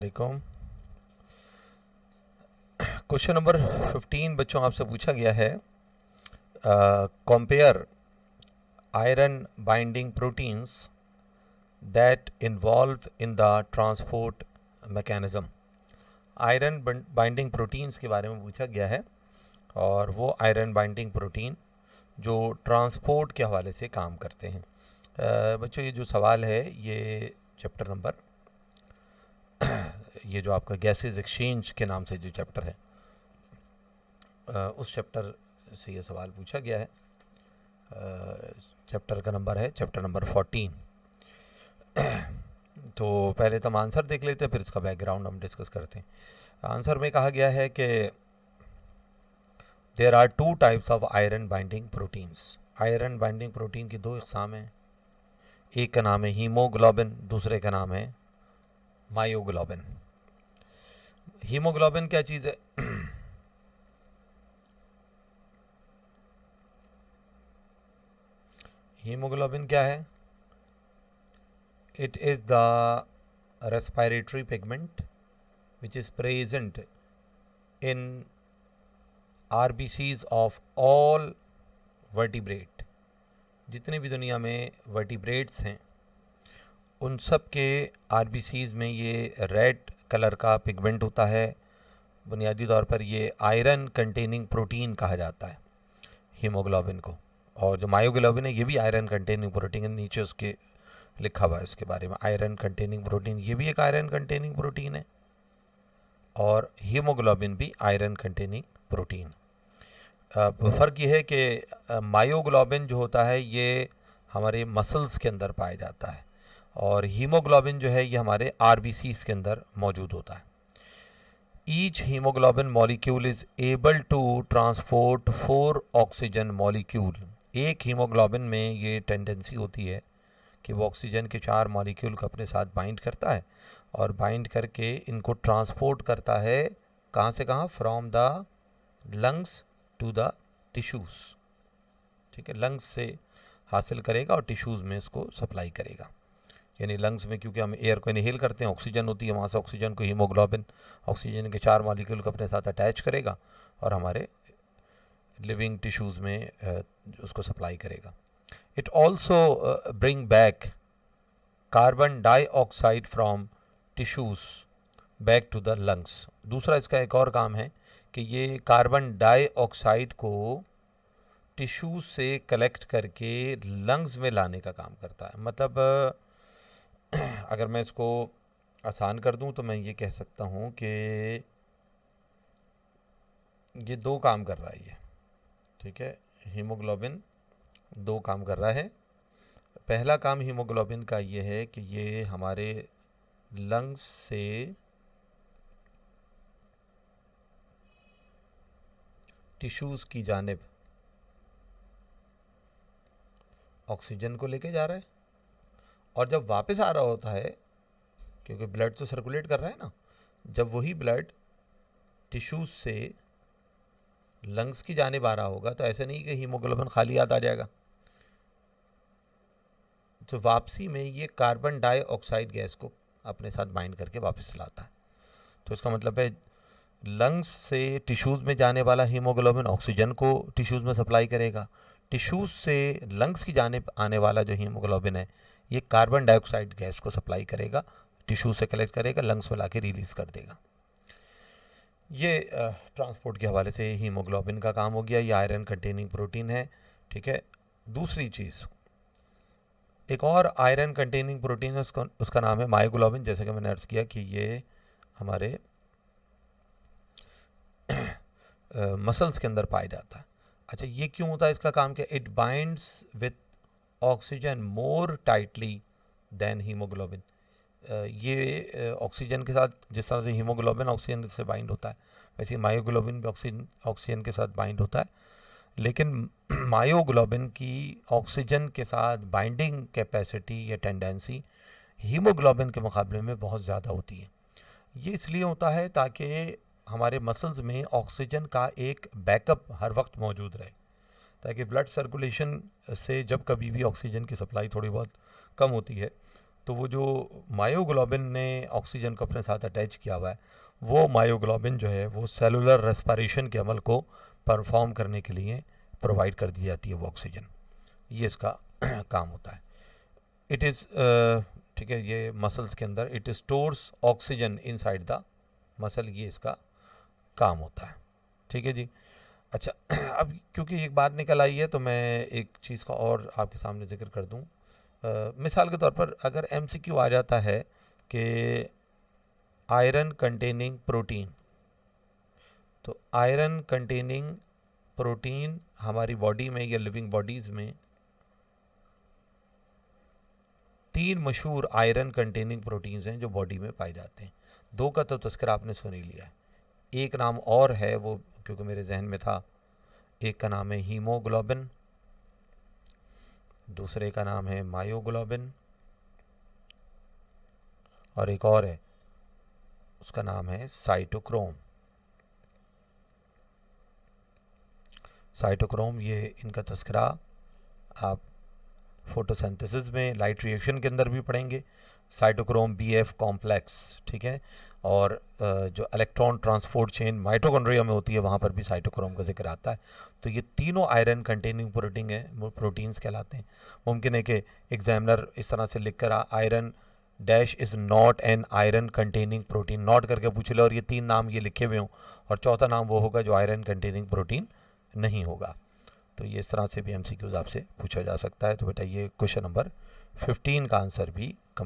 वालेकुम। Question number 15 बच्चों आपसे पूछा गया है, compare iron binding proteins that involve in the transport mechanism. Iron binding proteins के बारे में पूछा गया है और वो आयरन बाइंडिंग प्रोटीन जो ट्रांसपोर्ट के हवाले से काम करते हैं। बच्चों ये जो सवाल है ये चैप्टर नंबर ये जो आपका गैसेस एक्सचेंज के नाम से जो चैप्टर है उस चैप्टर से ये सवाल पूछा गया है। चैप्टर का नंबर है चैप्टर नंबर 14। तो पहले तो हम आंसर देख लेते हैं, फिर इसका बैकग्राउंड हम डिस्कस करते हैं। आंसर में कहा गया है कि there are two types of iron binding proteins. Iron binding protein की दो इकसाम हैं। एक का नाम है हीमोग्लोबिन, दूसरे का नाम है मायोग्लोबिन। हीमोग्लोबिन क्या चीज़ है? हीमोग्लोबिन क्या है? It is the respiratory pigment which is present in RBCs of all vertebrate. जितने भी दुनिया में वर्टिब्रेट्स हैं उन सब के RBCs में ये रेड कलर का पिगमेंट होता है। बुनियादी तौर पर ये आयरन कंटेनिंग प्रोटीन कहा जाता है हीमोग्लोबिन को। और जो मायोग्लोबिन है ये भी आयरन कंटेनिंग प्रोटीन है, नीचे उसके लिखा हुआ है इसके बारे में आयरन कंटेनिंग प्रोटीन। ये भी एक आयरन कंटेनिंग प्रोटीन है और हीमोग्लोबिन भी आयरन कंटेनिंग प्रोटीन। फ़र्क ये है कि मायोग्लोबिन जो होता है ये हमारे मसल्स के अंदर पाया जाता है और हीमोग्लोबिन जो है ये हमारे RBCs के अंदर मौजूद होता है। Each haemoglobin molecule is able to transport 4 oxygen molecule. एक हीमोग्लोबिन में ये टेंडेंसी होती है कि वो ऑक्सीजन के 4 मॉलिक्यूल को अपने साथ बाइंड करता है और बाइंड करके इनको ट्रांसपोर्ट करता है कहाँ से कहाँ? From the lungs to the tissues. ठीक है, लंग्स से हासिल करेगा और टिश्यूज़ में इसको सप्लाई करेगा। यानी लंग्स में क्योंकि हम एयर को इनहेल करते हैं, ऑक्सीजन होती है, वहाँ से ऑक्सीजन को हीमोग्लोबिन ऑक्सीजन के 4 मॉलिक्यूल को अपने साथ अटैच करेगा और हमारे लिविंग टिश्यूज़ में उसको सप्लाई करेगा। It also bring back carbon dioxide from tissues back to the lungs. दूसरा इसका एक और काम है कि ये कार्बन डाइऑक्साइड को टिश्यूज़ से कलेक्ट करके लंग्स में लाने का काम करता है। मतलब अगर मैं इसको आसान कर दूं तो मैं ये कह सकता हूं कि ये दो काम कर रहा है ये। ठीक है, हीमोग्लोबिन दो काम कर रहा है। पहला काम हीमोग्लोबिन का ये है कि ये हमारे लंग्स से टिश्यूज़ की जानिब ऑक्सीजन को लेके जा रहा है और जब वापस आ रहा होता है, क्योंकि ब्लड तो सर्कुलेट कर रहा है ना, जब वही ब्लड टिश्यूज़ से लंग्स की जानिब आ रहा होगा तो ऐसा नहीं कि हीमोग्लोबिन खाली हाथ आ जाएगा। तो वापसी में ये कार्बन डाइऑक्साइड गैस को अपने साथ बाइंड करके वापस लाता है। तो इसका मतलब है लंग्स से टिश्यूज़ में जाने वाला हीमोग्लोबिन ऑक्सीजन को टिश्यूज़ में सप्लाई करेगा। टिश्यूज़ से लंग्स की जानिब आने वाला जो हीमोग्लोबिन है ये कार्बन डाइऑक्साइड गैस को सप्लाई करेगा, टिश्यू से कलेक्ट करेगा, लंग्स में ला के रिलीज़ कर देगा। ये ट्रांसपोर्ट के हवाले से हीमोग्लोबिन का काम हो गया। ये आयरन कंटेनिंग प्रोटीन है। ठीक है, दूसरी चीज़ एक और आयरन कंटेनिंग प्रोटीन है, उसका नाम है मायोग्लोबिन। जैसे कि मैंने अर्ज़ किया कि ये हमारे मसल्स के अंदर पाया जाता है। अच्छा, ये क्यों होता है? इसका काम क्या? It binds with oxygen more tightly than hemoglobin. ये ऑक्सीजन के साथ जिस तरह से हीमोग्लोबिन ऑक्सीजन से बाइंड होता है वैसे मायोग्लोबिन भी ऑक्सीजन के साथ बाइंड होता है, लेकिन मायोग्लोबिन की ऑक्सीजन के साथ बाइंडिंग कैपेसिटी या टेंडेंसी हीमोग्लोबिन के मुकाबले में बहुत ज़्यादा होती है। ये इसलिए होता है ताकि हमारे मसल्स में ऑक्सीजन का एक बैकअप हर वक्त मौजूद रहे, ताकि ब्लड सर्कुलेशन से जब कभी भी ऑक्सीजन की सप्लाई थोड़ी बहुत कम होती है तो वो जो मायोग्लोबिन ने ऑक्सीजन को अपने साथ अटैच किया हुआ है, वो मायोग्लोबिन जो है वो सेलुलर रेस्पिरेशन के अमल को परफॉर्म करने के लिए प्रोवाइड कर दी जाती है वो ऑक्सीजन। ये इसका काम होता है। इट इज़ ठीक है, ये मसल्स के अंदर it stores oxygen inside the muscle, ये इसका काम होता है। ठीक है जी। अच्छा, अब क्योंकि एक बात निकल आई है तो मैं एक चीज़ का और आपके सामने जिक्र कर दूं। मिसाल के तौर पर अगर एमसीक्यू आ जाता है कि आयरन कंटेनिंग प्रोटीन, तो आयरन कंटेनिंग प्रोटीन हमारी बॉडी में या लिविंग बॉडीज़ में 3 मशहूर आयरन कंटेनिंग प्रोटीन्स हैं जो बॉडी में पाए जाते हैं। 2 का तो तस्करा आपने सुन ही लिया है, एक नाम और है वो क्योंकि मेरे जहन में था। एक का नाम है हीमोग्लोबिन, दूसरे का नाम है मायोग्लोबिन, और एक और है उसका नाम है साइटोक्रोम। साइटोक्रोम, ये इनका तस्करा आप फोटोसिंथेसिस में लाइट रिएक्शन के अंदर भी पढ़ेंगे। साइटोक्रोम बीएफ कॉम्प्लेक्स, ठीक है, और जो इलेक्ट्रॉन ट्रांसपोर्ट चेन माइटोकॉन्ड्रिया में होती है वहाँ पर भी साइटोक्रोम का जिक्र आता है। तो ये तीनों आयरन कंटेनिंग प्रोटीन है, वो प्रोटीन्स कहलाते हैं। मुमकिन है कि एग्जामिनर इस तरह से लिख कर iron dash is not an iron containing protein not करके पूछ ले और ये 3 नाम ये लिखे हुए हों और चौथा नाम वो होगा जो आयरन कंटेनिंग प्रोटीन नहीं होगा। तो ये इस तरह से भी एमसीक्यूज आपसे पूछा जा सकता है। तो बेटा ये क्वेश्चन नंबर 15 का आंसर भी